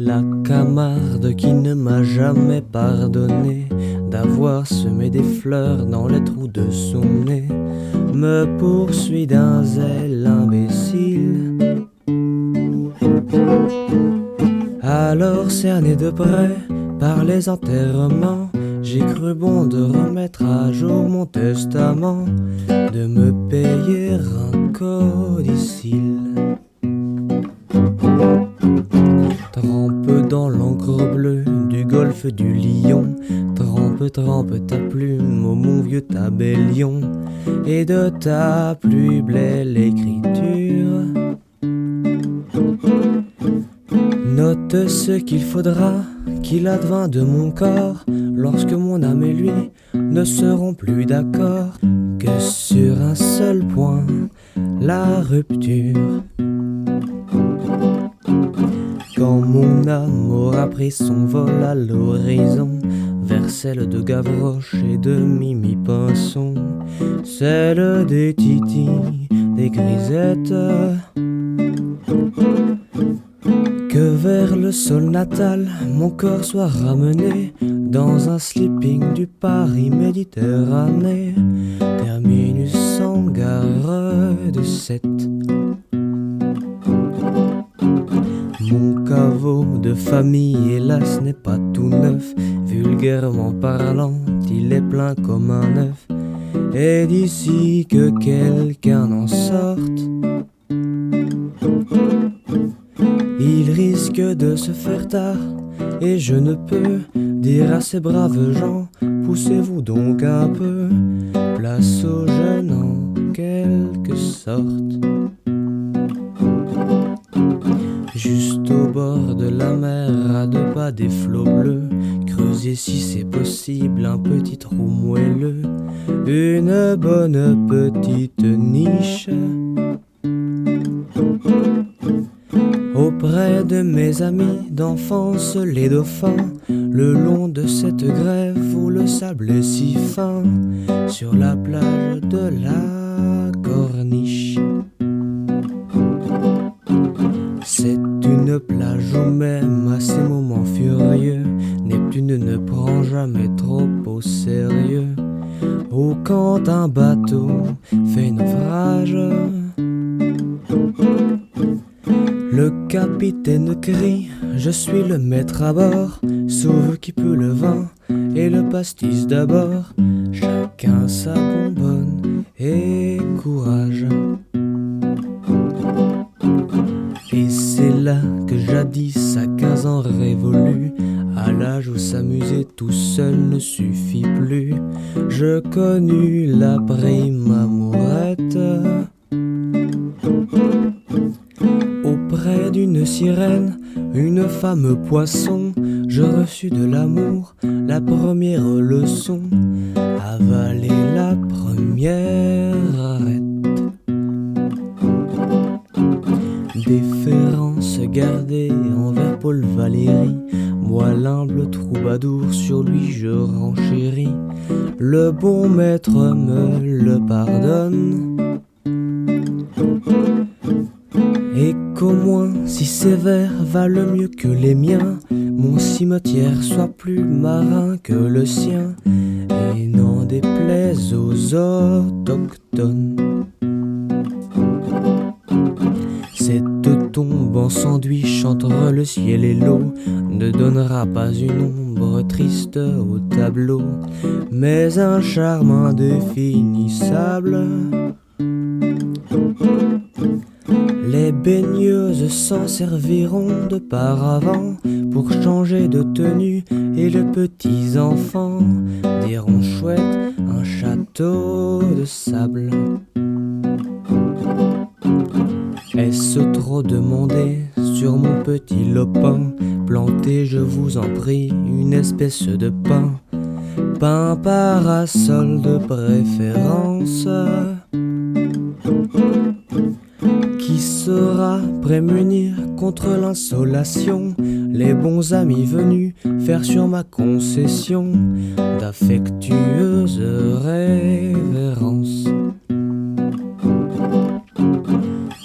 La Camarde qui ne m'a jamais pardonné d'avoir semé des fleurs dans les trous de son nez me poursuit d'un zèle imbécile. Alors cerné de près par les enterrements, j'ai cru bon de remettre à jour mon testament, de me payer un codicille. Trempe dans l'encre bleue du golfe du Lion, trempe, trempe ta plume au mon vieux tabellion, et de ta plus belle écriture note ce qu'il faudra qu'il advint de mon corps lorsque mon âme et lui ne seront plus d'accord que sur un seul point, la rupture. Quand mon âme aura pris son vol à l'horizon, vers celle de Gavroche et de Mimi Pinson, celle des Titi, des Grisettes, que vers le sol natal mon corps soit ramené dans un sleeping du Paris Méditerranée, terminus en gare de 7. Mon caveau de famille, hélas, n'est pas tout neuf. Vulgairement parlant, il est plein comme un œuf. Et d'ici que quelqu'un en sorte, il risque de se faire tard. Et je ne peux dire à ces braves gens, poussez-vous donc un peu, place aux jeunes en quelque sorte. Juste au bord de la mer, à 2 pas des flots bleus, creusez si c'est possible un petit trou moelleux, une bonne petite niche. Auprès de mes amis d'enfance les dauphins, le long de cette grève où le sable est si fin, sur la plage de la Corniche. C'est une plage où même à ces moments furieux, Neptune ne prend jamais trop au sérieux, ou quand un bateau fait naufrage, le capitaine crie, je suis le maître à bord, sauve qui peut le vin et le pastis d'abord, chacun sa bonbonne et courage. Et c'est là que jadis, à 15 ans révolus, à l'âge où s'amuser tout seul ne suffit plus, je connus la prime amourette. Auprès d'une sirène, une femme poisson, je reçus de l'amour la première leçon, avaler la première arête. Déférence gardée envers Paul Valéry, moi l'humble troubadour, sur lui je renchéris, le bon maître me le pardonne. Et qu'au moins, si sévère valent mieux que les miens, mon cimetière soit plus marin que le sien, et n'en déplaise aux autochtones. Cette tombe en sandwich entre le ciel et l'eau ne donnera pas une ombre triste au tableau, mais un charme indéfinissable. Les baigneuses s'en serviront de paravent pour changer de tenue, et les petits enfants diront chouette, un château de sable. Est-ce trop demandé sur mon petit lopin, plantez, je vous en prie, une espèce de pin, pain parasol de préférence, qui saura prémunir contre l'insolation les bons amis venus faire sur ma concession d'affectueuses révérences.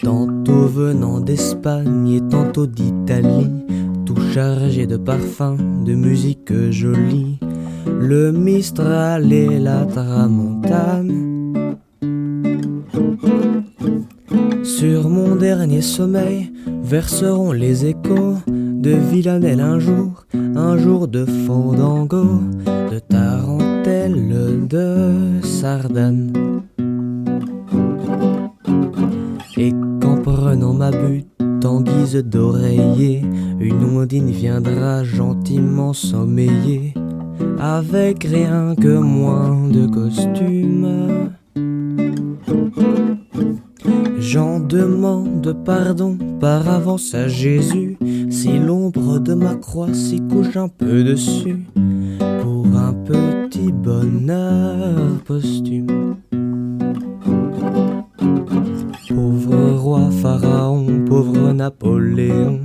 Tantôt venant d'Espagne et tantôt d'Italie, tous tout chargé de parfums, de musique jolie, le Mistral et la Tramontane. Sur mon dernier sommeil verseront les échos de Villanelle un jour de Fandango, de Tarentelle, de Sardane. Et qu'en prenant ma butte en guise d'oreiller, une ondine viendra gentiment sommeiller, avec rien que moins de costume. J'en demande pardon par avance à Jésus, si l'ombre de ma croix s'y couche un peu dessus, pour un petit bonheur posthume. Pauvre roi Pharaon, pauvre Napoléon,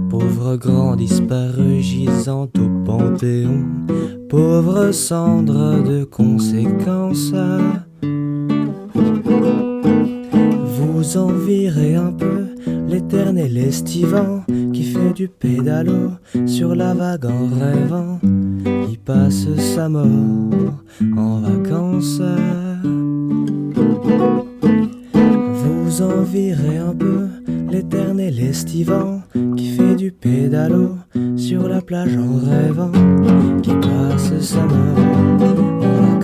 pauvre grand disparu gisant au Panthéon, pauvre cendre de conséquences. Vous envierez un peu l'éternel estivant qui fait du pédalo sur la vague en rêvant, qui passe sa mort en vacances. Vous envierez un peu l'éternel estivant qui fait du pédalo sur la plage en rêvant, qui passe sa mort en vacances.